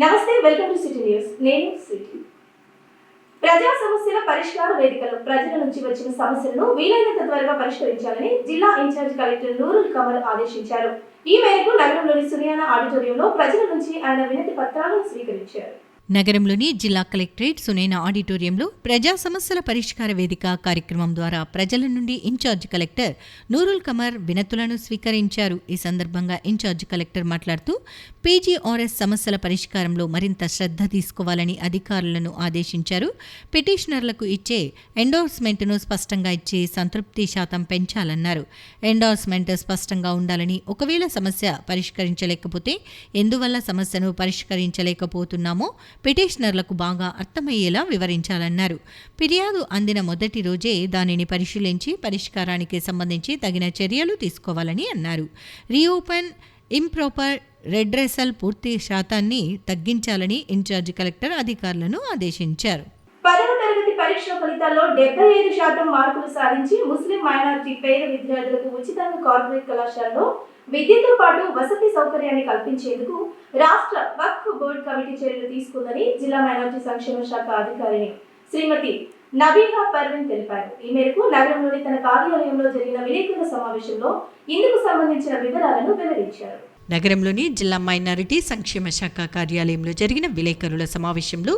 నమస్తే, welcome to city news. నేను city. ప్రజా సమస్యల పరిష్కార వేదికలో ప్రజల నుంచి వచ్చిన సమస్యలను వీలైనంత త్వరగా పరిష్కరించాలని జిల్లా ఇన్ఛార్జ్ కలెక్టర్ నూరుల్ కమర్ ఆదేశించారు. ఈ మేరకు నగరంలోని సునియానా ఆడిటోరియంలో ప్రజల నుంచి ఆయన వినతి పత్రాలను స్వీకరించారు. నగరంలోని జిల్లా కలెక్టరేట్ సునైనా ఆడిటోరియంలో ప్రజా సమస్యల పరిష్కార వేదిక కార్యక్రమం ద్వారా ప్రజల నుండి ఇన్ఛార్జ్ కలెక్టర్ నూరుల్ కమర్ వినతులను స్వీకరించారు. ఈ సందర్భంగా ఇన్ఛార్జ్ కలెక్టర్ మాట్లాడుతూ పీజీఆర్ఎస్ సమస్యల పరిష్కారంలో మరింత శ్రద్ధ తీసుకోవాలని అధికారులను ఆదేశించారు. పిటిషనర్లకు ఇచ్చే ఎండార్స్మెంట్ను స్పష్టంగా ఇచ్చి సంతృప్తి శాతం పెంచాలన్నారు. ఎండార్స్మెంట్ స్పష్టంగా ఉండాలని, ఒకవేళ సమస్య పరిష్కరించలేకపోతే ఎందువల్ల సమస్యను పరిష్కరించలేకపోతున్నామో పిటిషనర్లకు బాగా అర్థమయ్యేలా వివరించాలన్నారు. ఫిర్యాదు అందిన మొదటి రోజే దానిని పరిశీలించి పరిష్కారానికి సంబంధించి తగిన చర్యలు తీసుకోవాలని అన్నారు. రీఓపెన్ ఇంప్రాపర్ రెడ్రెసల్ పూర్తి శాతాన్ని తగ్గించాలని ఇన్ఛార్జ్ కలెక్టర్ అధికారులను ఆదేశించారు. 10వ తరగతి పరీక్ష ఫలితాల్లో 75% మార్కులు సాధించి ముస్లిం మైనారిటీ పేద విద్యార్థులకు ఉచితంగా కార్పొరేట్ కళాశాలలో విద్యతో పాటు వసతి సౌకర్యాన్ని కల్పించేందుకు రాష్ట్ర వక్ఫ్ బోర్డు కమిటీ చర్యలు తీసుకుందని జిల్లా మైనారిటీ సంక్షేమ శాఖ అధికారిని శ్రీమతి నబీహా పర్వీన్ తెలిపారు. ఈ మేరకు నగరంలోని తన కార్యాలయంలో జరిగిన విలేకరుల సమావేశంలో ఇందుకు సంబంధించిన వివరాలను వెల్లడించారు. నగరంలోని జిల్లా మైనారిటీ సంక్షేమ శాఖ కార్యాలయంలో జరిగిన విలేకరుల సమావేశంలో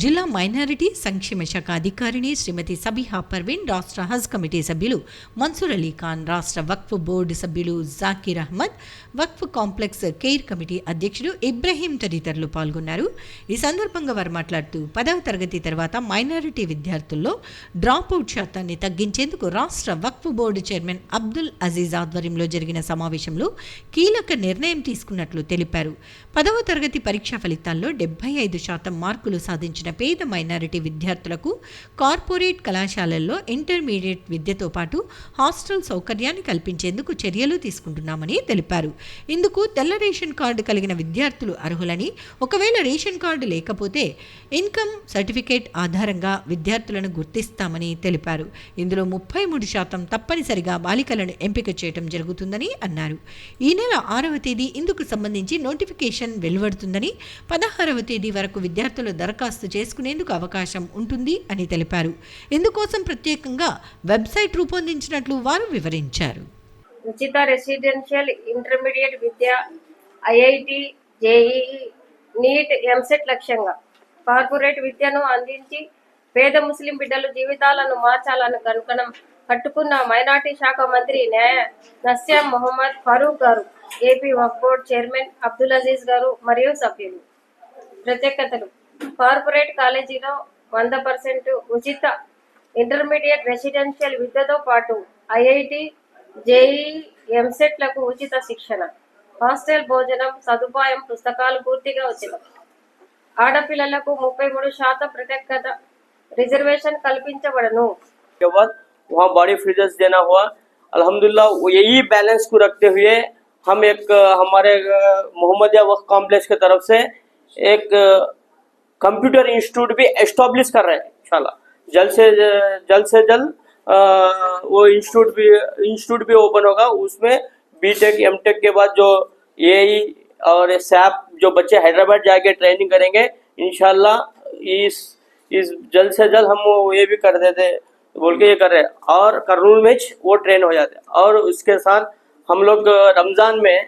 జిల్లా మైనారిటీ సంక్షేమ శాఖ అధికారిని శ్రీమతి సబీహా పర్వీన్, రాష్ట్ర హజ్ కమిటీ సభ్యులు మన్సూర్ అలీ ఖాన్, రాష్ట్ర వక్ఫ్ బోర్డు సభ్యులు జాకీర్ అహ్మద్, వక్ఫ్ కాంప్లెక్స్ కేర్ కమిటీ అధ్యక్షుడు ఇబ్రహీం తదితరులు పాల్గొన్నారు. ఈ సందర్భంగా వారు మాట్లాడుతూ 10వ తరగతి తర్వాత మైనారిటీ విద్యార్థుల్లో డ్రాప్అవుట్ శాతాన్ని తగ్గించేందుకు రాష్ట్ర వక్ఫ్ బోర్డు చైర్మన్ అబ్దుల్ అజీజ్ ఆధ్వర్యంలో జరిగిన సమావేశంలో కీలక నిర్ణయం తీసుకున్నట్లు తెలిపారు. 10వ తరగతి పరీక్షా ఫలితాల్లో 75% మార్కులు సాధించిన పేద మైనారిటీ విద్యార్థులకు కార్పొరేట్ కళాశాలల్లో ఇంటర్మీడియట్ విద్యతో పాటు హాస్టల్ సౌకర్యాన్ని కల్పించేందుకు చర్యలు తీసుకుంటున్నామని తెలిపారు. ఇందుకు తెల్ల రేషన్ కార్డు కలిగిన విద్యార్థులు అర్హులని, ఒకవేళ రేషన్ కార్డు లేకపోతే ఇన్కమ్ సర్టిఫికేట్ ఆధారంగా విద్యార్థులను గుర్తిస్తామని తెలిపారు. ఇందులో 33% తప్పనిసరిగా బాలికలను ఎంపిక చేయడం జరుగుతుందని అన్నారు. ఈ నెల 6వ తేదీ ఇందుకు సంబంధించి నోటిఫికేషన్ వెలువడుతుందని, 16వ తేదీ వరకు విద్యార్థులు దరఖాస్తు చేసుకునేందుకు అవకాశం ఉంటుంది అని తెలిపారు. ఇందుకోసం ప్రత్యేకంగా వెబ్సైట్ రూపొందించినట్లు వారు వివరించారు. ఉచిత రెసిడెన్షియల్ ఇంటర్మీడియట్ విద్య, ఐఐటి, జేఈఈ, నీట్, ఎంసెట్ లక్ష్యంగా కార్పొరేట్ విద్యను అందించి పేద ముస్లిం బిడ్డల జీవితాలను మార్చాలని కనుకనం కట్టుకున్న మైనార్టీ శాఖ మంత్రి న్యాయ నస్యం మొహమ్మద్ ఫరూక్ గారు, ఏపీ వక్ఫ్ బోర్డ్ చైర్మన్ అబ్దుల్ అజీజ్ గారు మరియు సభ్యులు. ప్రత్యేకతలు: కార్పొరేట్ కాలేజీలో 100% ఉచిత ఇంటర్మీడియట్ రెసిడెన్షియల్ విద్యతో పాటు ఐఐటి, జేఈఈ, ఎంసెట్లకు ఉచిత శిక్షణ, హాస్టల్ భోజనం సదుపాయం, పుస్తకాలు పూర్తిగా ఉచితం. ఆడపిల్లలకు 33% ప్రత్యేకత रिजर्वेशन कल्पिंचबडनु। के बाद वहाँ बॉडी फ्रीजर्स देना हुआ। अल्हम्दुलिल्लाह यही बैलेंस को रखते हुए हम एक हमारे मोहम्मदिया वक्फ कॉम्प्लेक्स की तरफ से एक कंप्यूटर इंस्टीट्यूट भी एस्टैब्लिश कर रहे हैं। इंशाल्लाह जल्द से जल्द वो इंस्टीट्यूट भी ओपन होगा। उसमें बीटेक एमटेक के बाद जो एई और सैप जो बच्चे हैदराबाद जाके ट्रेनिंग करेंगे, इंशाल्लाह इस जल्द से जल्द हम ये भी कर देते बोल के ये कर रहे हैं। और कर्नूल में वो ट्रेन हो जाते हैं। और उसके साथ हम लोग रमज़ान में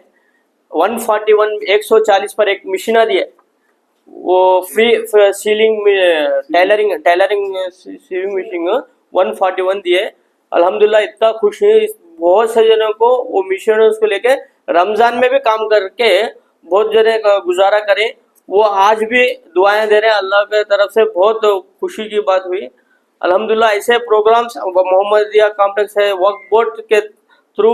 140 पर एक मशीना दिए, वो free ceiling tailoring sealing machine 141 दिए। अल्हम्दुलिल्लाह इतना खुश है। बहुत से जनों को वो मिशनर्स को लेके रमज़ान में भी काम करके बहुत जने गुजारा करें। वो आज भी दुआएं दे रहे हैं। अल्लाह के तरफ से बहुत खुशी की बात हुई। अल्हम्दुलिल्लाह ऐसे प्रोग्राम्स मोहम्मदिया कॉम्प्लेक्स है वक्फ बोर्ड के थ्रू,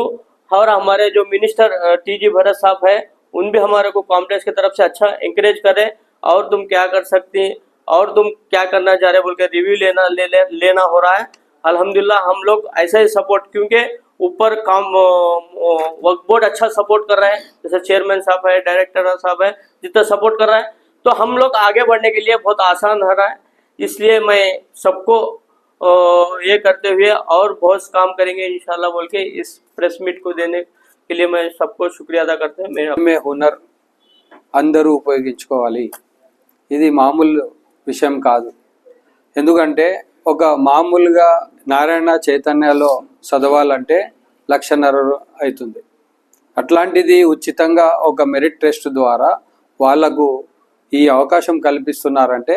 और हमारे जो मिनिस्टर टीजी भरत साहब है उन भी हमारे को कॉम्प्लेक्स की तरफ से अच्छा इंकरेज करें। और तुम क्या कर सकती और तुम क्या करना चाह रहे बोल के रिव्यू लेना हो रहा है। अल्हम्दुलिल्लाह हम लोग ऐसा ही सपोर्ट, क्योंकि ऊपर काम वक्फ बोर्ड अच्छा सपोर्ट कर रहे हैं, जैसे चेयरमैन साहब है, डायरेक्टर साहब है, जितना सपोर्ट कर रहा है तो हम लोग आगे बढ़ने के लिए बहुत आसान हो रहा है। इसलिए मैं सबको ये करते हुए और बहुत काम करेंगे इंशाल्लाह बोल के इस प्रेस मीट को देने के लिए मैं सबको शुक्रिया अदा करते हैं। मैं हुनर అందరూ ఉపయోగించుకోవాలి, ఇది మామూలు విషయం కాదు. ఎందుకంటే ఒక మామూలుగా నారాయణ చైతన్యలో చదవాలంటే 1,50,000 అవుతుంది. అట్లాంటిది ఉచితంగా ఒక మెరిట్ టెస్ట్ ద్వారా వాళ్లకు ఈ అవకాశం కల్పిస్తున్నారంటే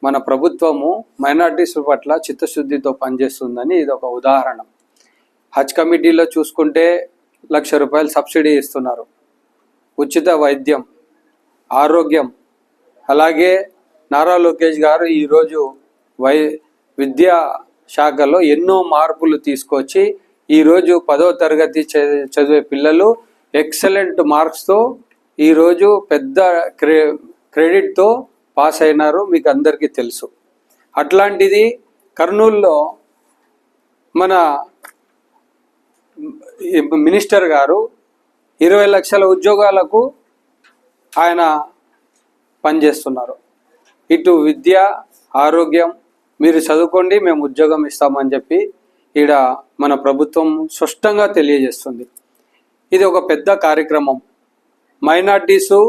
మన ప్రభుత్వము మైనారిటీస్ పట్ల చిత్తశుద్ధితో పనిచేస్తుందని ఇది ఒక ఉదాహరణ. హజ్ కమిటీలో చూసుకుంటే ₹1,00,000 సబ్సిడీ ఇస్తున్నారు. ఉచిత వైద్యం, ఆరోగ్యం, అలాగే నారా లోకేష్ గారు ఈరోజు విద్యా శాఖలో ఎన్నో మార్పులు తీసుకొచ్చి ఈరోజు 10వ తరగతి చదివే పిల్లలు ఎక్సలెంట్ మార్క్స్తో ఈరోజు పెద్ద క్రెడిట్తో పాస్ అయినారు, మీకు అందరికీ తెలుసు. అట్లాంటిది కర్నూలులో మన మినిస్టర్ గారు 20 లక్షల ఉద్యోగాలకు ఆయన పనిచేస్తున్నారు. ఇటు విద్య, ఆరోగ్యం, మీరు చదువుకోండి మేము ఉద్యోగం ఇస్తామని చెప్పి ఈడ మన ప్రభుత్వం స్పష్టంగా తెలియజేస్తుంది. ఇది ఒక పెద్ద కార్యక్రమం. మైనార్టీసు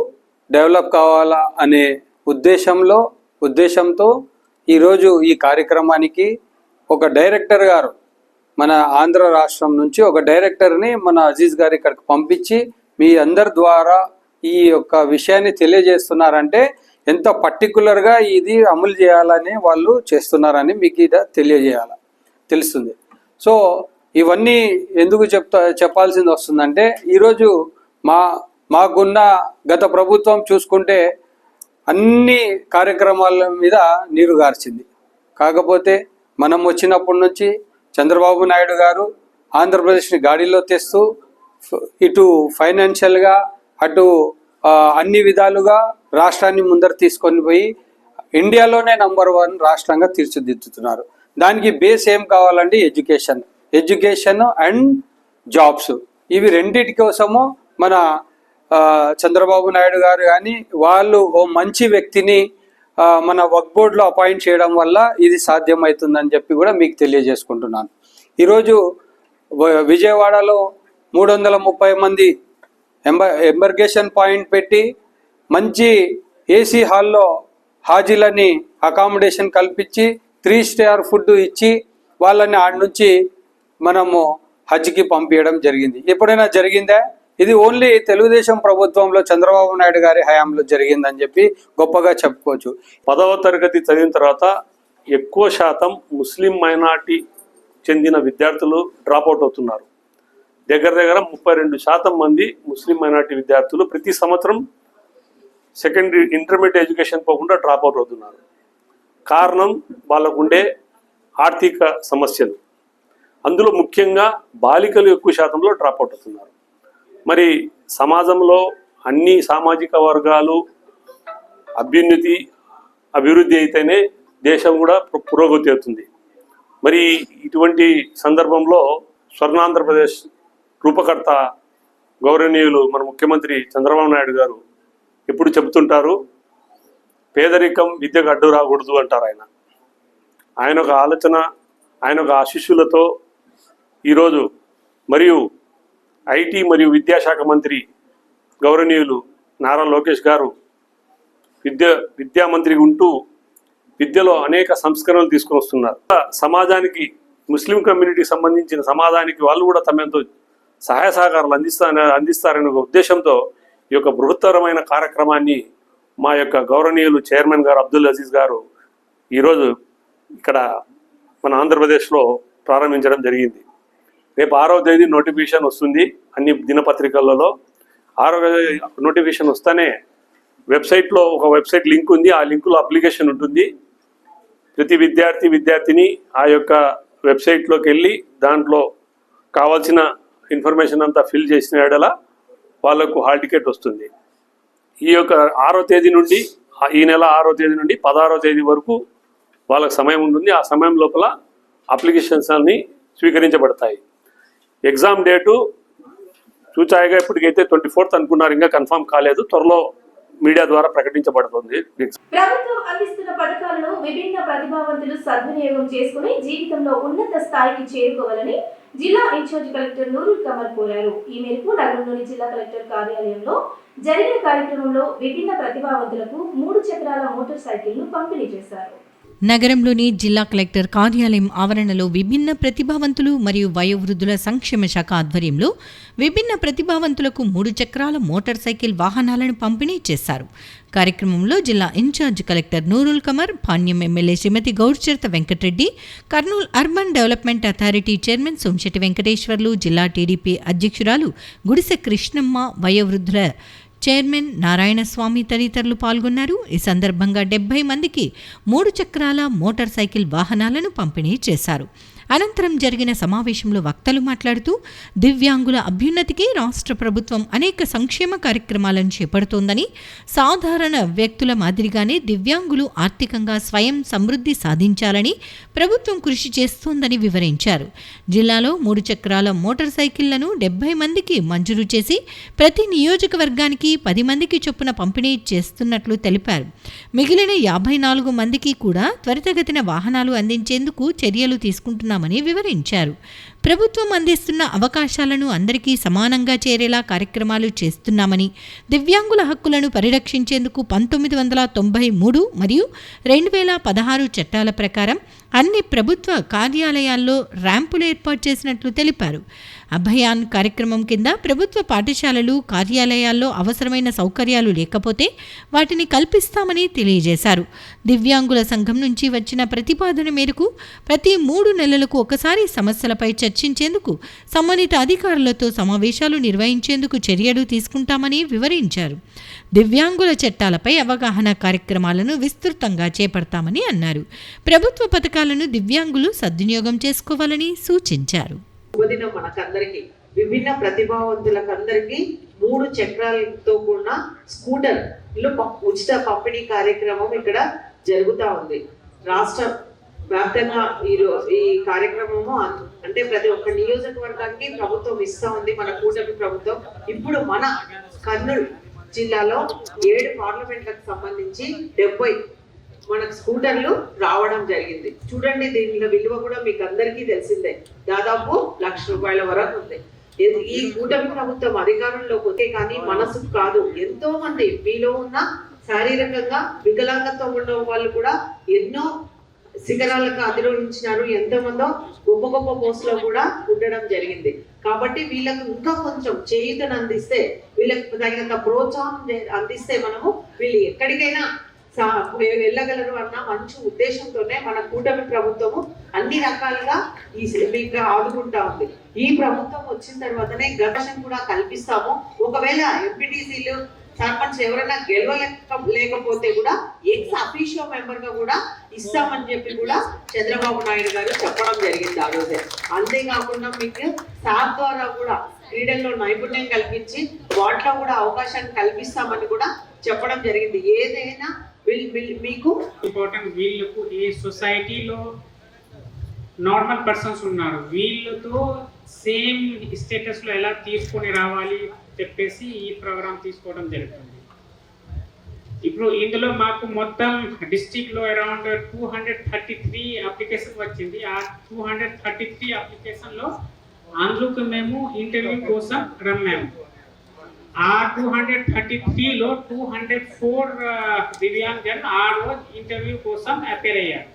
డెవలప్ కావాలా అనే ఉద్దేశంతో ఈరోజు ఈ కార్యక్రమానికి ఒక డైరెక్టర్ గారు, మన ఆంధ్ర రాష్ట్రం నుంచి ఒక డైరెక్టర్ని మన అజీజ్ గారు ఇక్కడికి పంపించి మీ అందరి ద్వారా ఈ యొక్క విషయాన్ని తెలియజేస్తున్నారంటే ఎంత పర్టికులర్గా ఇది అమలు చేయాలని వాళ్ళు చేస్తున్నారని మీకు ఇది తెలుస్తుంది. సో ఇవన్నీ ఎందుకు చెప్పాల్సింది వస్తుందంటే ఈరోజు మాకున్న గత ప్రభుత్వం చూసుకుంటే అన్ని కార్యక్రమాల మీద నీరు గార్చింది. కాకపోతే మనం వచ్చినప్పటి నుంచి చంద్రబాబు నాయుడు గారు ఆంధ్రప్రదేశ్ని గాడిలో తెస్తూ ఇటు ఫైనాన్షియల్గా అటు అన్ని విధాలుగా రాష్ట్రాన్ని ముందర తీసుకొని పోయి ఇండియాలోనే నంబర్ 1 రాష్ట్రంగా తీర్చిదిద్దుతున్నారు. దానికి బేస్ ఏం కావాలంటే ఎడ్యుకేషన్ అండ్ జాబ్స్. ఇవి రెండింటి కోసము మన చంద్రబాబు నాయుడు గారు కానీ వాళ్ళు ఓ మంచి వ్యక్తిని మన వక్ఫ్ బోర్డులో అపాయింట్ చేయడం వల్ల ఇది సాధ్యమవుతుందని చెప్పి కూడా మీకు తెలియజేసుకుంటున్నాను. ఈరోజు విజయవాడలో 330 మంది ఎంబర్గేషన్ పాయింట్ పెట్టి మంచి ఏసీ హాల్లో హాజీలని అకామిడేషన్ కల్పించి 3 స్టార్ ఫుడ్ ఇచ్చి వాళ్ళని ఆడ నుంచి మనము హజ్కి పంపించడం జరిగింది. ఎప్పుడైనా జరిగిందా? ఇది ఓన్లీ తెలుగుదేశం ప్రభుత్వంలో చంద్రబాబు నాయుడు గారి హయాంలో జరిగిందని చెప్పి గొప్పగా చెప్పుకోవచ్చు. 10వ తరగతి చదివిన తర్వాత ఎక్కువ శాతం ముస్లిం మైనార్టీ చెందిన విద్యార్థులు డ్రాప్అవుట్ అవుతున్నారు. దగ్గర 32% మంది ముస్లిం మైనార్టీ విద్యార్థులు ప్రతి సంవత్సరం సెకండరీ ఇంటర్మీడియట్ ఎడ్యుకేషన్ పోకుండా డ్రాప్అవుట్ అవుతున్నారు. కారణం వాళ్ళకుండే ఆర్థిక సమస్యలు. అందులో ముఖ్యంగా బాలికలు ఎక్కువ శాతంలో డ్రాప్అవుట్ అవుతున్నారు. మరి సమాజంలో అన్ని సామాజిక వర్గాలు అభివృద్ధి అయితేనే దేశం కూడా పురోగతి అవుతుంది. మరి ఇటువంటి సందర్భంలో స్వర్ణాంధ్రప్రదేశ్ రూపకర్త గౌరవనీయులు మన ముఖ్యమంత్రి చంద్రబాబు నాయుడు గారు ఎప్పుడు చెబుతుంటారు, పేదరికం విద్యకు అడ్డు రాకూడదు అంటారు. ఆయన ఒక ఆలోచన, ఆయన ఒక ఆశీస్సులతో ఈరోజు మరియు ఐటీ మరియు విద్యాశాఖ మంత్రి గౌరవనీయులు నారా లోకేష్ గారు విద్యామంత్రి ఉంటూ విద్యలో అనేక సంస్కరణలు తీసుకొని వస్తున్నారు. సమాజానికి, ముస్లిం కమ్యూనిటీకి సంబంధించిన సమాజానికి వాళ్ళు కూడా తమతో సహాయ సహకారాలు అందిస్తారనే ఒక ఉద్దేశంతో ఈ యొక్క బృహత్తరమైన కార్యక్రమాన్ని మా యొక్క గౌరవనీయులు చైర్మన్ గారు అబ్దుల్ అజీజ్ గారు ఈరోజు ఇక్కడ మన ఆంధ్రప్రదేశ్లో ప్రారంభించడం జరిగింది. రేపు 6వ తేదీ నోటిఫికేషన్ వస్తుంది అన్ని దినపత్రికలలో. 6వ నోటిఫికేషన్ వస్తేనే వెబ్సైట్లో ఒక వెబ్సైట్ లింక్ ఉంది, ఆ లింకులో అప్లికేషన్ ఉంటుంది. ప్రతి విద్యార్థిని ఆ యొక్క వెబ్సైట్లోకి వెళ్ళి దాంట్లో కావాల్సిన ఇన్ఫర్మేషన్ అంతా ఫిల్ చేసిన ఎడల వాళ్ళకు హాల్ టికెట్ వస్తుంది. ఈ యొక్క 6వ తేదీ నుండి, ఈ నెల 6వ తేదీ నుండి 16వ తేదీ వరకు వాళ్ళకి సమయం ఉంటుంది. ఆ సమయం లోపల అప్లికేషన్స్ అన్ని స్వీకరించబడతాయి. ఎగ్జామ్ డేటు చూచాయిగా ఇప్పటికైతే 24th అనుకున్నారు, ఇంకా కన్ఫర్మ్ కాలేదు. త్వరలో మీడియా ద్వారా ప్రకటించబడుతుంది. ప్రభుత్వం అందిస్తున్న పథకాలను విభిన్న ప్రతిభావంతులు సద్వినియోగం చేసుకుని జీవితంలో ఉన్నత స్థాయికి చేరుకోవాలని జిల్లా ఇన్ఛార్జ్ కలెక్టర్ నూరుల్ కమర్ కోరారు. ఈ మేరకు నగరంలోని జిల్లా కలెక్టర్ కార్యాలయంలో జరిగిన కార్యక్రమంలో విభిన్న ప్రతిభావంతులకు 3 చక్రాల మోటార్ సైకిల్ను పంపిణీ చేశారు. నగరంలోని జిల్లా కలెక్టర్ కార్యాలయం ఆవరణలో విభిన్న ప్రతిభావంతులు మరియు వయోవృద్ధుల సంక్షేమ శాఖ ఆధ్వర్యంలో విభిన్న ప్రతిభావంతులకు 3 చక్రాల మోటార్ సైకిల్ వాహనాలను పంపిణీ చేశారు. కార్యక్రమంలో జిల్లా in charge collector Nurul Kamar, Panyam MLA Srimati గౌడ్చర్త Venkatareddy, Kurnool urban development authority chairman Somasetty Venkateswarlu, జిల్లా టీడీపీ అధ్యక్షురాలు గుడిసె కృష్ణమ్మ, వయోవృద్ధుల చైర్మన్ నారాయణస్వామి తదితరులు పాల్గొన్నారు. ఈ సందర్భంగా 70 మందికి 3 చక్రాల మోటార్ సైకిల్ వాహనాలను పంపిణీ చేశారు. అనంతరం జరిగిన సమావేశంలో వక్తలు మాట్లాడుతూ దివ్యాంగుల అభ్యున్నతికి రాష్ట్ర ప్రభుత్వం అనేక సంక్షేమ కార్యక్రమాలను చేపడుతోందని, సాధారణ వ్యక్తుల మాదిరిగానే దివ్యాంగులు ఆర్థికంగా స్వయం సమృద్ధి సాధించాలని ప్రభుత్వం కృషి చేస్తోందని వివరించారు. జిల్లాలో 3 చక్రాల మోటార్ సైకిళ్లను 70 మందికి మంజూరు చేసి ప్రతి నియోజకవర్గానికి 10 మందికి చొప్పున పంపిణీ చేస్తున్నట్లు తెలిపారు. మిగిలిన 54 మందికి కూడా త్వరితగతిన వాహనాలు అందించేందుకు చర్యలు తీసుకుంటున్నామని వివరించారు. ప్రభుత్వం అందిస్తున్న అవకాశాలను అందరికీ సమానంగా చేరేలా కార్యక్రమాలు చేస్తున్నామని, దివ్యాంగుల హక్కులను పరిరక్షించేందుకు 1993 మరియు 2016 చట్టాల ప్రకారం అన్ని ప్రభుత్వ కార్యాలయాల్లో ర్యాంపులు ఏర్పాటు చేసినట్లు తెలిపారు. అభయాన్ కార్యక్రమం కింద ప్రభుత్వ పాఠశాలలు, కార్యాలయాల్లో అవసరమైన సౌకర్యాలు లేకపోతే వాటిని కల్పిస్తామని తెలియజేశారు. దివ్యాంగుల సంఘం నుంచి వచ్చిన ప్రతిపాదన మేరకు ప్రతి 3 నెలలకు ఒకసారి సమస్యలపై చర్చించేందుకు సంబంధిత అధికారులతో సమావేశాలు నిర్వహించేందుకు చర్యలు తీసుకుంటామని వివరించారు. దివ్యాంగుల చట్టాలపై అవగాహన కార్యక్రమాలను విస్తృతంగా చేపడతామని అన్నారు. ప్రభుత్వ పథకాలను దివ్యాంగులు సద్వినియోగం చేసుకోవాలని సూచించారు. శుభదినం మనకందరికి. విభిన్న ప్రతిభావంతులకందరికీ 3 చక్రాలతో కూడిన స్కూటర్ ఉచిత పంపిణీ కార్యక్రమం ఇక్కడ జరుగుతూ ఉంది. రాష్ట్ర వ్యాప్తంగా ఈ కార్యక్రమము అంటే ప్రతి ఒక్క నియోజకవర్గానికి ప్రభుత్వం ఇస్తా ఉంది, మన కూటమి ప్రభుత్వం. ఇప్పుడు మన కర్నూలు జిల్లాలో 7 పార్లమెంట్లకు సంబంధించి 70 మనకు స్కూటర్లు రావడం జరిగింది. చూడండి, దీని విలువ కూడా మీకు అందరికీ తెలిసిందే, దాదాపు ₹1,00,000 వరకు ఉంది. ఈ కూటమి ప్రభుత్వం అధికారంలోకి వస్తే కానీ మనసుకు కాదు, ఎంతో మంది మీలో ఉన్న శారీరకంగా వికలాంగత్వం ఉన్న వాళ్ళు కూడా ఎన్నో శిఖరాలకు అధిరోహించినారు. ఎంతో మందో గొప్ప గొప్ప పోస్టులో కూడా ఉండడం జరిగింది. కాబట్టి వీళ్ళకు ఇంకా కొంచెం చేయూతను అందిస్తే, వీళ్ళకి తగినంత ప్రోత్సాహం అందిస్తే మనము వీళ్ళు ఎక్కడికైనా వెళ్ళగలరు అన్న మంచి ఉద్దేశంతోనే మన కూటమి ప్రభుత్వము అన్ని రకాలుగా మీకు ఆదుకుంటా ఉంది. ఈ ప్రభుత్వం వచ్చిన తర్వాతనే గవర్నమెంట్ కూడా కల్పిస్తాము. ఒకవేళ ఎంపీటీసీలు, సర్పంచ్ ఎవరైనా లేకపోతే కూడా ఎక్స్ అఫీషియో మెంబర్ గా కూడా ఇస్తామని చెప్పి కూడా చంద్రబాబు నాయుడు గారు చెప్పడం జరిగింది ఆ రోజే. అంతేకాకుండా మీకు సార్ ద్వారా కూడా క్రీడల్లో నైపుణ్యం కల్పించి వాటిలో కూడా అవకాశాన్ని కల్పిస్తామని కూడా చెప్పడం జరిగింది. ఏదైనా మీకు ఇంపార్టెంట్, వీళ్ళకు ఈ సొసైటీలో నార్మల్ పర్సన్స్ ఉన్నారు, వీళ్ళతో సేమ్ స్టేటస్లో ఎలా తీసుకొని రావాలి చెప్పేసి ఈ ప్రోగ్రామ్ తీసుకోవడం జరుగుతుంది. ఇప్పుడు ఇందులో మాకు మొత్తం డిస్ట్రిక్ట్లో అరౌండ్ 233 అప్లికేషన్ వచ్చింది. ఆ 233 అప్లికేషన్లో అందుకు మేము ఇంటర్వ్యూ కోసం రమ్మాము. ఆ 233లో 204 దివ్యాంగజన్ ఆ రోజు ఇంటర్వ్యూ కోసం అపేర్ అయ్యారు.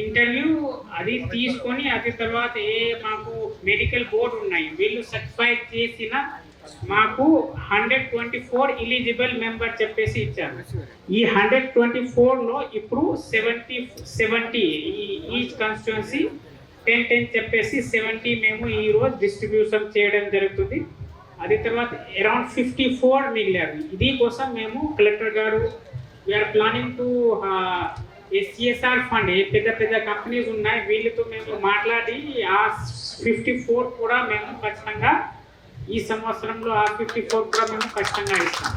ఇంటర్వ్యూ అది తీసుకొని అది తర్వాత మాకు మెడికల్ బోర్డు ఉన్నాయి, వీళ్ళు సర్టిఫై చేసిన మాకు 124 ఎలిజిబుల్ మెంబర్ చెప్పేసి ఇచ్చారు. ఈ 124లో ఇప్పుడు 70 ఈచ్ కాన్స్టిట్యుయెన్సీ 10 చెప్పేసి 70 మేము ఈ రోజు డిస్ట్రిబ్యూషన్ చేయడం జరుగుతుంది. అది తర్వాత అరౌండ్ 54 మిగిలారు. ఇది కోసం మేము కలెక్టర్ గారు వీఆర్ ప్లానింగ్ టు ఎస్సిఎస్ఆర్ ఫండ్, పెద్ద పెద్ద కంపెనీస్ ఉన్నాయి, వీళ్ళతో మేము మాట్లాడి ఆ 54 కూడా మేము ఖచ్చితంగా ఈ సంవత్సరంలో ఆ 54 కూడా మేము ఖచ్చితంగా ఇస్తాం.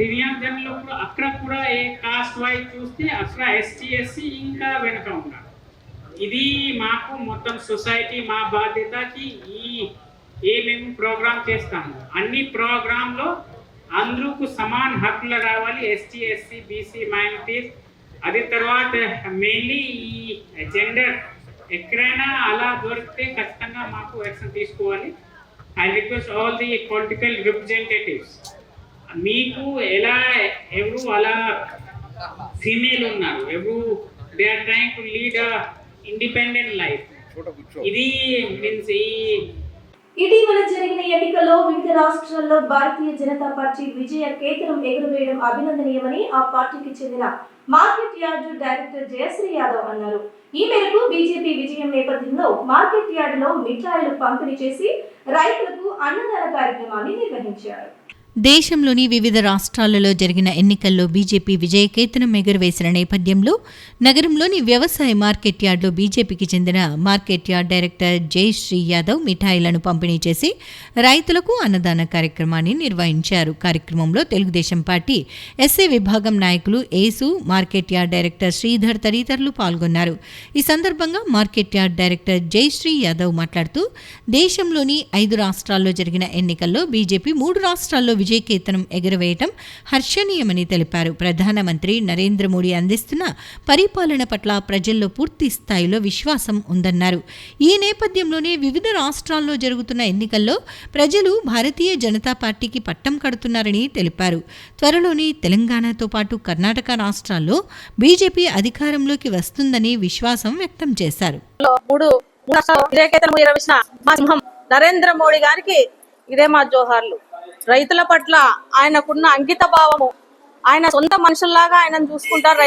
దివ్యాంగజనులు అక్కడ కూడా ఏ కాస్ట్ వైజ్ చూస్తే అక్కడ ఎస్టీ ఎస్సీ ఇంకా వెనుక ఉన్నారు. ఇది మాకు మొత్తం సొసైటీ మా బాధ్యతకి మేము ప్రోగ్రామ్ చేస్తాము. అన్ని ప్రోగ్రాంలో అందరూ సమాన్ హక్కులు రావాలి, ఎస్టీ ఎస్సీ బీసీ మైనారిటీస్. అది తర్వాత మెయిన్లీ ఈ జెండర్ ఎక్కడైనా అలా దొరికితే ఖచ్చితంగా మాకు యాక్షన్ తీసుకోవాలి. I request all the political representatives, మీకు ఎలా ఎవరు అలా ఫీమేల్ ఉన్నారు, ఎవరు they are trying to lead a independent life. ఇది మీన్స్ ఇటీవల జరిగిన ఎన్నికల్లో వివిధ రాష్ట్రాల్లో భారతీయ జనతా పార్టీ విజయ కేతనం ఎగురవేయడం అభినందనీయమని ఆ పార్టీకి చెందిన market yard director Jayashree Yadav అన్నారు. ఈ మేరకు బీజేపీ విజయం నేపథ్యంలో మార్కెట్ యార్డులో మిఠాయిలు పంపిణీ చేసి రైతులకు అన్నదాన కార్యక్రమాన్ని నిర్వహించారు. దేశంలోని వివిధ రాష్ట్రాలలో జరిగిన ఎన్నికల్లో బీజేపీ విజయకేతనం ఎగురవేసిన నేపథ్యంలో నగరంలోని వ్యవసాయ మార్కెట్ యార్డులో బీజేపీకి చెందిన market yard director Jayashree Yadav మిఠాయిలను పంపిణీ చేసి రైతులకు అన్నదాన కార్యక్రమాన్ని నిర్వహించారు. కార్యక్రమంలో తెలుగుదేశం పార్టీ ఎస్సీ విభాగం నాయకులు Yesu, market yard director Sridhar తదితరులు పాల్గొన్నారు. ఈ సందర్భంగా market yard director Jayashree Yadav మాట్లాడుతూ దేశంలోని 5 రాష్ట్రాల్లో జరిగిన ఎన్నికల్లో బీజేపీ 3 రాష్ట్రాల్లో విజయకేతనం ఎగురవేయటం హర్షణీయమని తెలిపారు. ప్రధానమంత్రి నరేంద్ర మోడీ అందిస్తున్న పరిపాలన పట్ల ప్రజల్లో పూర్తి స్థాయిలో విశ్వాసం ఉందన్నారు. ఈ నేపథ్యంలోనే వివిధ రాష్ట్రాల్లో జరుగుతున్న ఎన్నికల్లో ప్రజలు భారతీయ జనతా పార్టీకి పట్టం కడుతున్నారని తెలిపారు. త్వరలోని తెలంగాణతో పాటు కర్ణాటక రాష్ట్రాల్లో బీజేపీ అధికారంలోకి వస్తుందని విశ్వాసం వ్యక్తం చేశారు. నరేంద్ర మోడీ గారికి ఇదే మా జోహార్లు. రైతుల పట్ల ఆయనకున్న అంకిత భావము, ఆయన సొంత మనుషుల్లాగా ఆయనను చూసుకుంటారు.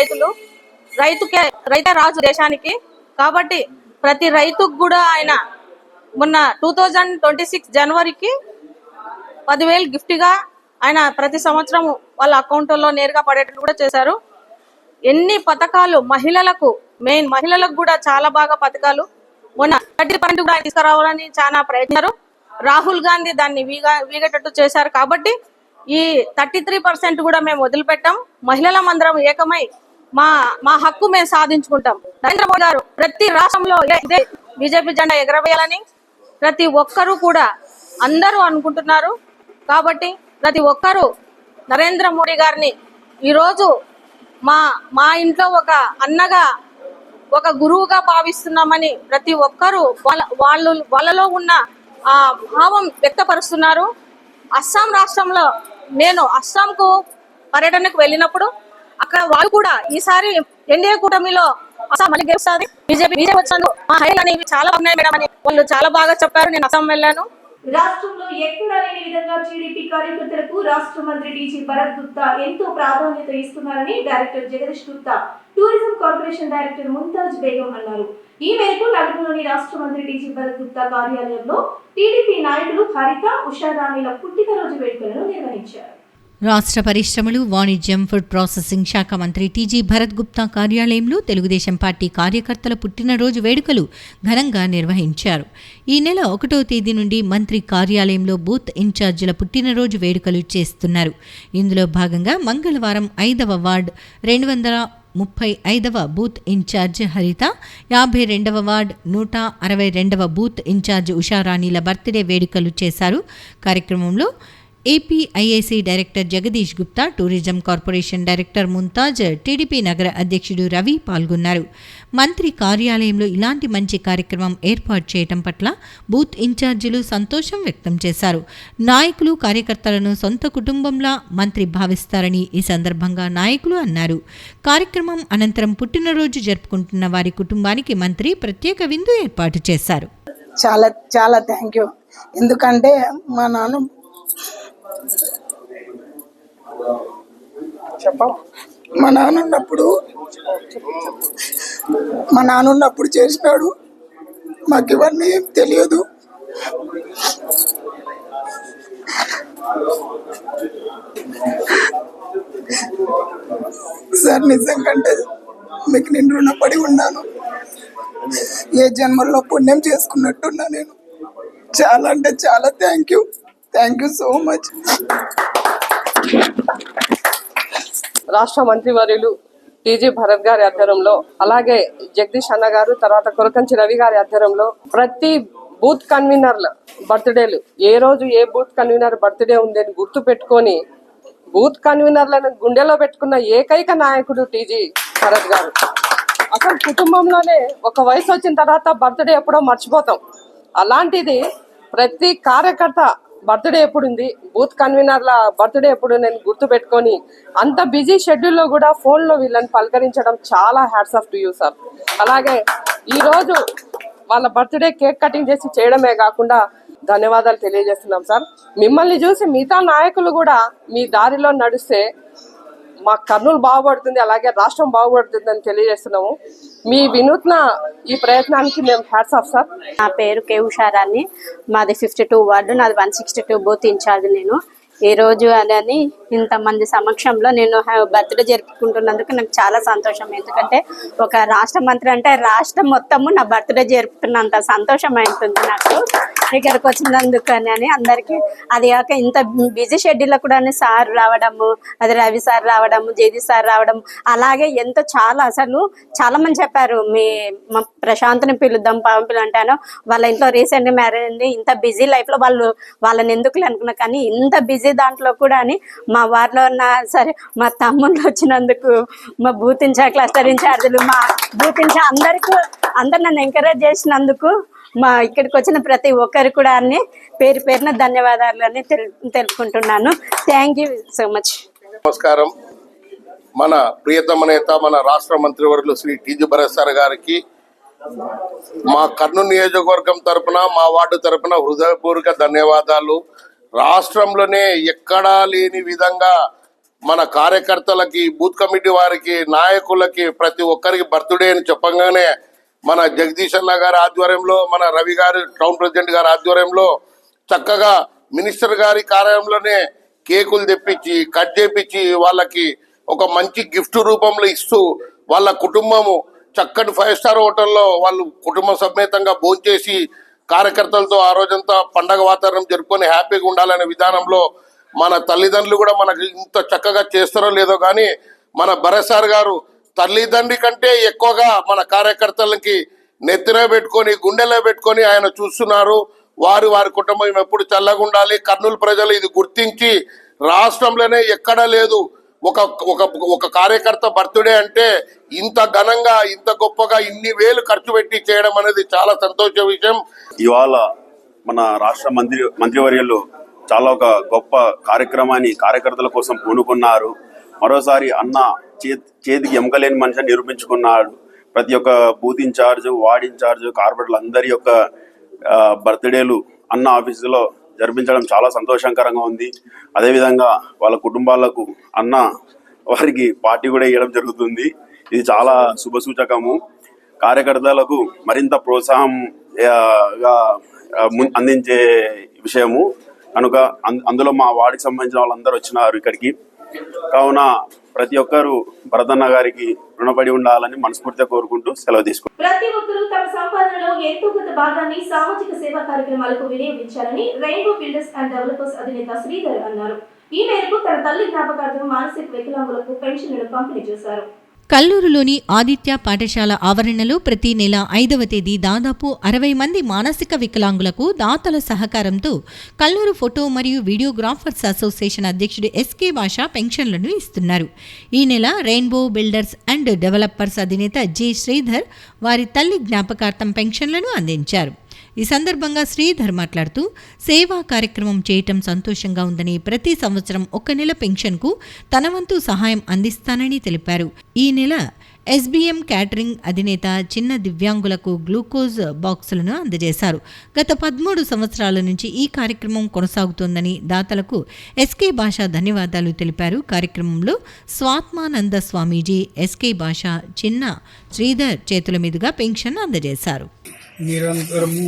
రైతే రాజు దేశానికి. కాబట్టి ప్రతి రైతుకు కూడా ఆయన మొన్న 2026 జనవరికి 10,000 గిఫ్ట్గా ఆయన ప్రతి సంవత్సరం వాళ్ళ అకౌంట్లో నేరుగా పడేటట్టు కూడా చేశారు. ఎన్ని పథకాలు మహిళలకు కూడా చాలా బాగా పథకాలు. మొన్న 30% కూడా తీసుకురావాలని చాలా ప్రయత్నించారు. రాహుల్ గాంధీ దాన్ని వీగేటట్టు చేశారు. కాబట్టి ఈ 33% కూడా మేము వదిలిపెట్టాం. మహిళలందరం ఏకమై మా హక్కు మేము సాధించుకుంటాం. నరేంద్ర మోడీ గారు ప్రతి రాష్ట్రంలో ఇదే బీజేపీ జెండా ఎగరవేయాలని ప్రతి ఒక్కరూ కూడా అందరూ అనుకుంటున్నారు. కాబట్టి ప్రతి ఒక్కరూ నరేంద్ర మోడీ గారిని ఈరోజు మా ఇంట్లో ఒక అన్నగా, ఒక గురువుగా భావిస్తున్నామని ప్రతి ఒక్కరూ వాళ్ళలో ఉన్న ఆ భావం వ్యక్తపరుస్తున్నారు. అస్సాం రాష్ట్రంలో నేను అస్సాంకు పర్యటనకు వెళ్ళినప్పుడు అక్కడ వాళ్ళు కూడా ఈసారి ఎన్డీఏ కూటమిలో అస్సాం మళ్ళీ గెలుస్తుంది, బీజేపీ వచ్చాను, మా హైలు అనేవి చాలా బాగున్నాయి మేడం అని వాళ్ళు చాలా బాగా చెప్పారు. నేను అస్సాం వెళ్ళాను. రాష్ట్రంలో ఎక్కడా లేని విధంగా టీడీపీ కార్యకర్తలకు రాష్ట్ర మంత్రి టీజీ భరత్ గుప్తా ఎంతో ప్రాధాన్యత ఇస్తున్నారని director Jagadish Gupta, tourism corporation director Mumtaz Begum అన్నారు. ఈ మేరకు నగరంలోని రాష్ట్ర మంత్రి టీజీ భరత్ గుప్తా కార్యాలయంలో టీడీపీ నాయకులు హరిత, ఉషారాణిల పుట్టినరోజు వేడుకలను నిర్వహించారు. రాష్ట్ర పరిశ్రమలు, వాణిజ్యం, ఫుడ్ ప్రాసెసింగ్ శాఖ మంత్రి టీజీ భరత్ గుప్తా కార్యాలయంలో తెలుగుదేశం పార్టీ కార్యకర్తల పుట్టినరోజు వేడుకలు ఘనంగా నిర్వహించారు. ఈ నెల 1వ తేదీ నుండి మంత్రి కార్యాలయంలో బూత్ ఇన్ఛార్జీల పుట్టినరోజు వేడుకలు చేస్తున్నారు. ఇందులో భాగంగా మంగళవారం 5వ వార్డ్ 235వ బూత్ ఇన్ఛార్జ్ హరిత, 52వ వార్డ్ 162వ బూత్ ఇన్ఛార్జ్ ఉషారాణిల బర్త్డే వేడుకలు చేశారు. కార్యక్రమంలో ఏపీఐఏసీ director Jagadish Gupta, tourism corporation director Mumtaz, TDP నగర అధ్యక్షుడు రవి పాల్గొన్నారు. మంత్రి కార్యాలయంలో ఇలాంటి మంచి కార్యక్రమం ఏర్పాటు చేయడం పట్ల బూత్ ఇన్ఛార్జీలు సంతోషం వ్యక్తం చేశారు. నాయకులు, కార్యకర్తలను సొంత కుటుంబంలా మంత్రి భావిస్తారని ఈ సందర్భంగా నాయకులు అన్నారు. కార్యక్రమం అనంతరం పుట్టినరోజు జరుపుకుంటున్న వారి కుటుంబానికి మంత్రి ప్రత్యేక విందు ఏర్పాటు చేశారు. చాలా చాలా థ్యాంక్ యూ. ఎందుకంటే మా నాన్న ఉన్నప్పుడు చేసినాడు. మాకు ఇవన్నీ ఏం తెలియదు. సార్ నిజంకంటే మీకు నేను రుణపడి ఉన్నాను. ఏ జన్మల్లో పుణ్యం చేసుకున్నట్టున్నా నేను. చాలా అంటే చాలా థ్యాంక్ యూ సో మచ్. రాష్ట్ర మంత్రివర్యులు టీజీ భరత్ గారి ఆధ్వర్యంలో, అలాగే జగదీష్ అన్న గారు, తర్వాత కొరకంచి రవి గారి ఆధ్వర్యంలో ప్రతి బూత్ కన్వీనర్ల బర్త్డేలు, ఏ రోజు ఏ బూత్ కన్వీనర్ బర్త్డే ఉందని గుర్తు పెట్టుకొని బూత్ కన్వీనర్లను గుండెలో పెట్టుకున్న ఏకైక నాయకుడు టీజీ భరత్ గారు. అసలు కుటుంబంలోనే ఒక వయసు వచ్చిన తర్వాత బర్త్డే ఎప్పుడో మర్చిపోతాం. అలాంటిది ప్రతి కార్యకర్త బర్త్డే ఎప్పుడుంది, బూత్ కన్వీనర్ల బర్త్డే ఎప్పుడు నేను గుర్తు పెట్టుకొని అంత బిజీ షెడ్యూల్లో కూడా ఫోన్లో వీళ్ళని పలకరించడం చాలా hats off to you sir. అలాగే ఈరోజు వాళ్ళ బర్త్డే కేక్ కటింగ్ చేసి చేయడమే కాకుండా ధన్యవాదాలు తెలియజేస్తున్నాం సార్. మిమ్మల్ని చూసి మిగతా నాయకులు కూడా మీ దారిలో నడిస్తే మా కర్నూలు బాగుపడుతుంది, అలాగే రాష్ట్రం బాగుపడుతుంది అని తెలియజేస్తున్నాము. మీ వినూత్న ఈ ప్రయత్నానికి మేము హ్యాట్స్ ఆఫ్ సార్. నా పేరు కే ఉషారాణి, మాది 52 వార్డు, నాది 162 బూత్ ఇన్ఛార్జ్. నేను ఈ రోజు అని ఇంతమంది సమక్షంలో నేను బర్త్డే జరుపుకుంటున్నందుకు నాకు చాలా సంతోషం. ఎందుకంటే ఒక రాష్ట్ర మంత్రి అంటే రాష్ట్రం మొత్తము నా బర్త్డే జరుపుతున్నంత సంతోషం అవుతుంది నాకు ఇక్కడికి వచ్చినందుకు అని అందరికీ. అది కాక ఇంత బిజీ షెడ్యూల్లో కూడా సార్ రావడము, అది రవి సార్ రావడము, జయదీప్ సార్ రావడం, అలాగే ఎంతో చాలా అసలు చాలా మంది చెప్పారు మా ప్రశాంత్ని పిలుద్దాం పంపిలంటాను. వాళ్ళ ఇంట్లో రీసెంట్గా మ్యారేజ్ అయింది. ఇంత బిజీ లైఫ్లో వాళ్ళని ఎందుకులే అనుకున్నా, కానీ ఇంత బిజీ దాంట్లో కూడా మా వారిలో ఉన్న సరే మా తమ్ముళ్ళు వచ్చినందుకు, మా బూత్ ఇన్ఛార్జ్, క్లస్టర్ ఇన్ఛార్జీలు, మా బూత్ ఇన్ఛార్జ్ అందరు నన్ను ఎంకరేజ్ చేసినందుకు మా ఇక్కడికి వచ్చిన ప్రతి ఒక్కరు కూడా పేరు పేరున ధన్యవాదాలు తెలుపుకుంటున్నాను. Thank you so much. నమస్కారం. మన ప్రియతమ నేత, మన రాష్ట్ర మంత్రివర్యులు శ్రీ టీజీ భరత్ సార్ గారికి మా కర్నూలు నియోజకవర్గం తరపున, మా వార్డు తరపున హృదయపూర్వక ధన్యవాదాలు. రాష్ట్రంలోనే ఎక్కడా లేని విధంగా మన కార్యకర్తలకి, బూత్ కమిటీ వారికి, నాయకులకి ప్రతి ఒక్కరికి బర్త్డే అని చెప్పగానే మన జగదీష్ అన్న గారి ఆధ్వర్యంలో, మన రవి గారి టౌన్ ప్రెసిడెంట్ గారి ఆధ్వర్యంలో చక్కగా మినిస్టర్ గారి కార్యాలయంలోనే కేకులు తెప్పించి కట్ చేపించి వాళ్ళకి ఒక మంచి గిఫ్ట్ రూపంలో ఇస్తూ వాళ్ళ కుటుంబము చక్కటి 5 స్టార్ హోటల్లో వాళ్ళు కుటుంబ సమేతంగా భోంచేసి కార్యకర్తలతో ఆ రోజంతా పండగ వాతావరణం జరుపుకొని హ్యాపీగా ఉండాలనే విధానంలో మన తల్లిదండ్రులు కూడా మనకి ఇంత చక్కగా చేస్తారో లేదో కానీ మన భరత్ సార్ గారు తల్లిదండ్రి కంటే ఎక్కువగా మన కార్యకర్తలకి నెత్తిన పెట్టుకొని, గుండెలో పెట్టుకొని ఆయన చూస్తున్నారు. వారి కుటుంబం ఎప్పుడు చల్లగా ఉండాలి. కర్నూలు ప్రజలు ఇది గుర్తించి రాష్ట్రంలోనే ఎక్కడా లేదు ఒక కార్యకర్త బర్త్డే అంటే ఇంత ఘనంగా, ఇంత గొప్పగా ఇన్ని వేలు ఖర్చు పెట్టి చేయడం అనేది చాలా సంతోష విషయం. ఇవాళ మన రాష్ట్ర మంత్రివర్యులు చాలా ఒక గొప్ప కార్యక్రమాన్ని కార్యకర్తల కోసం పూనుకున్నారు. మరోసారి అన్న చేతికి ఎముకలేని మనిషిని నిరూపించుకున్నాడు. ప్రతి ఒక్క బూత్ ఇన్ఛార్జ్, వార్డ్ ఇన్ఛార్జ్, కార్పొరేటర్లు అందరి యొక్క బర్త్డేలు అన్న ఆఫీసులో జరిపించడం చాలా సంతోషకరంగా ఉంది. అదేవిధంగా వాళ్ళ కుటుంబాలకు అన్న వారికి పార్టీ కూడా ఇవ్వడం జరుగుతుంది. ఇది చాలా శుభసూచకము. కార్యకర్తలకు మరింత ప్రోత్సాహం అందించే విషయము కనుక అందులో మా వార్డుకి సంబంధించిన వాళ్ళందరూ వచ్చినారు ఇక్కడికి. కావున ప్రతి ఒక్కరు భరతన్న గారికి రుణపడి ఉండాలని మనస్ఫూర్తిగా కోరుకుంటూ సెలవు తీసుకుంటారు. ప్రతి ఒక్కరూ తమ సంపాదనలో ఎంతో కొంత భాగాన్ని సామాజిక సేవా కార్యక్రమాలకు వినియోగించాలని రెయిన్బో బిల్డర్స్ అండ్ డెవలపర్స్ అధినేత శ్రీధర్ అన్నారు. ఈ మేరకు తన తల్లి జ్ఞాపకార్థం మానసిక వికలాంగులకు పెన్షన్లను పంపిణీ చేశారు. కల్లూరులోని ఆదిత్య పాఠశాల ఆవరణలో ప్రతి నెల 5వ తేదీ దాదాపు 60 మంది మానసిక వికలాంగులకు దాతల సహకారంతో కల్లూరు ఫోటో మరియు వీడియోగ్రాఫర్స్ అసోసియేషన్ అధ్యక్షుడు ఎస్కే భాష పెన్షన్లను ఇస్తున్నారు. ఈ నెల రెయిన్బో బిల్డర్స్ అండ్ డెవలపర్స్ అధినేత జె శ్రీధర్ వారి తల్లి జ్ఞాపకార్థం పెన్షన్లను అందించారు. ఈ సందర్భంగా శ్రీధర్ మాట్లాడుతూ సేవా కార్యక్రమం చేయటం సంతోషంగా ఉందని, ప్రతి సంవత్సరం 1 నెల పెన్షన్కు తన వంతు సహాయం అందిస్తానని తెలిపారు. ఈ నెల ఎస్బీఎం క్యాటరింగ్ అధినేత చిన్న దివ్యాంగులకు గ్లూకోజ్ బాక్సులను అందజేశారు. గత 13 సంవత్సరాల నుంచి ఈ కార్యక్రమం కొనసాగుతోందని దాతలకు ఎస్కే భాష ధన్యవాదాలు తెలిపారు. కార్యక్రమంలో స్వాత్మానంద స్వామీజీ, ఎస్కే భాష, చిన్న శ్రీధర్ చేతుల మీదుగా పెన్షన్ అందజేశారు. నిరంతరము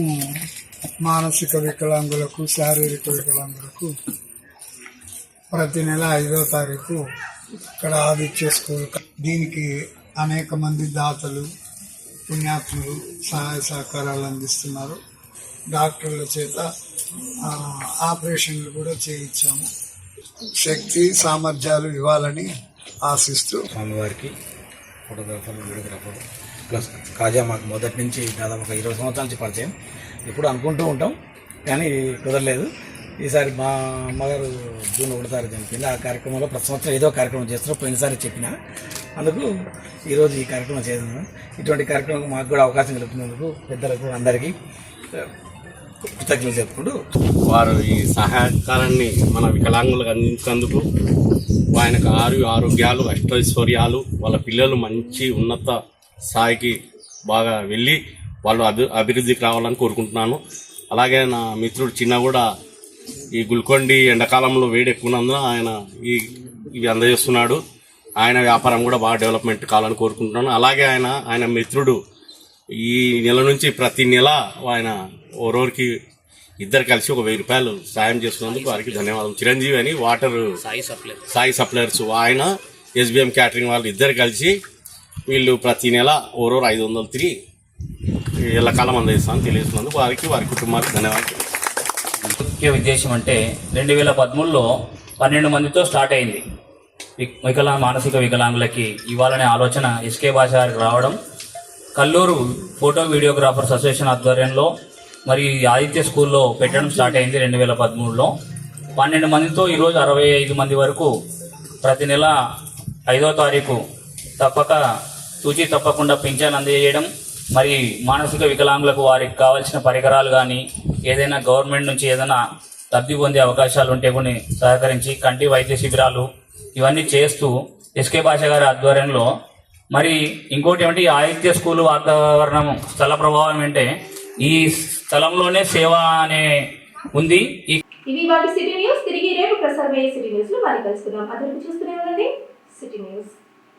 మానసిక వికలాంగులకు, శారీరక వికలాంగులకు ప్రతి నెల 5వ తారీఖు ఇక్కడ ఆదిత్య స్కూల్, దీనికి అనేక మంది దాతలు, పుణ్యాత్ములు సహాయ సహకారాలు అందిస్తున్నారు. డాక్టర్ల చేత ఆపరేషన్లు కూడా చేయించాము. శక్తి సామర్థ్యాలు ఇవ్వాలని ఆశిస్తూ స్వామివారికి ఫోటోగ్రాఫర్, వీడియోగ్రాఫర్ ప్లస్ కాజా మాకు మొదటి నుంచి దాదాపు ఒక 20 సంవత్సరాల నుంచి పరిచయం. ఎప్పుడు అనుకుంటూ ఉంటాం కానీ కుదరలేదు. ఈసారి మా అమ్మగారు జూన్ 1వ తారీఖు చనిపోయింది. ఆ కార్యక్రమంలో ప్రతి సంవత్సరం ఏదో కార్యక్రమం చేస్తున్నారు. పోయినసారి చెప్పిన అందుకు ఈరోజు ఈ కార్యక్రమం చేస్తున్నాం. ఇటువంటి కార్యక్రమం మాకు కూడా అవకాశం కలుగుతున్నందుకు పెద్దలకు అందరికీ కృతజ్ఞతలు చెప్పుకుంటూ వారు ఈ సహకారాన్ని మన వికలాంగులకు అందించినందుకు ఆయనకు ఆరోగ్యాలు అష్టైశ్వర్యాలు, వాళ్ళ పిల్లలు మంచి ఉన్నత స్థాయికి బాగా వెళ్ళి వాళ్ళు అభివృద్ధికి రావాలని కోరుకుంటున్నాను. అలాగే నా మిత్రుడు చిన్న కూడా ఈ గుల్కొండి ఎండాకాలంలో వేడి ఎక్కువ ఉన్నందున ఆయన ఇవి అందజేస్తున్నాడు. ఆయన వ్యాపారం కూడా బాగా డెవలప్మెంట్ కావాలని కోరుకుంటున్నాను. అలాగే ఆయన మిత్రుడు ఈ నెల నుంచి ప్రతి నెల ఆయన ఓరోరికి ఇద్దరు కలిసి ఒక 1000 రూపాయలు సాయం చేస్తున్నందుకు వారికి ధన్యవాదాలు. చిరంజీవి అని వాటర్ సాయి సప్లయర్స్, ఆయన SBM క్యాటరింగ్ వాళ్ళు ఇద్దరు కలిసి వీళ్ళు ప్రతి నెల ఓరోరు 500 తిరిగి ఎల్లకాలం అందజేస్తామని తెలియజేస్తున్నందుకు వారి కుటుంబానికి ధన్యవాదాలు. ముఖ్య ఉద్దేశం అంటే 2013లో 12 మందితో స్టార్ట్ అయింది. మానసిక వికలాంగులకి ఇవ్వాలనే ఆలోచన ఎస్కే భాష గారికి రావడం, కల్లూరు ఫోటో వీడియోగ్రాఫర్స్ అసోసియేషన్ ఆధ్వర్యంలో మరి ఆదిత్య స్కూల్లో పెట్టడం స్టార్ట్ అయింది 2013లో. 12 మందితో ఈరోజు 65 మంది వరకు ప్రతి నెల 5వ తారీఖు తప్పకుండా పింఛన్ అందజేయడం, మరి మానసిక వికలాంగులకు వారికి కావాల్సిన పరికరాలు కానీ ఏదైనా గవర్నమెంట్ నుంచి ఏదైనా లబ్ధి పొందే అవకాశాలు ఉంటే కొన్ని సహకరించి కంటి వైద్య శిబిరాలు ఇవన్నీ చేస్తూ ఎస్కే భాష గారి ఆధ్వర్యంలో. మరి ఇంకోటి ఏమంటే ఈ ఆదిత్య స్కూల్ వాతావరణం స్థల ప్రభావం అంటే ఈ స్థలంలోనే సేవ అనే ఉంది. ఇవి వాటి సిటీ న్యూస్. తిరిగి రేపు ప్రసారమయ్యే సిటీ న్యూస్ లో మళ్ళీ కలుసుకుందాం. అందరికీ చూస్తూనే ఉండండి సిటీ న్యూస్.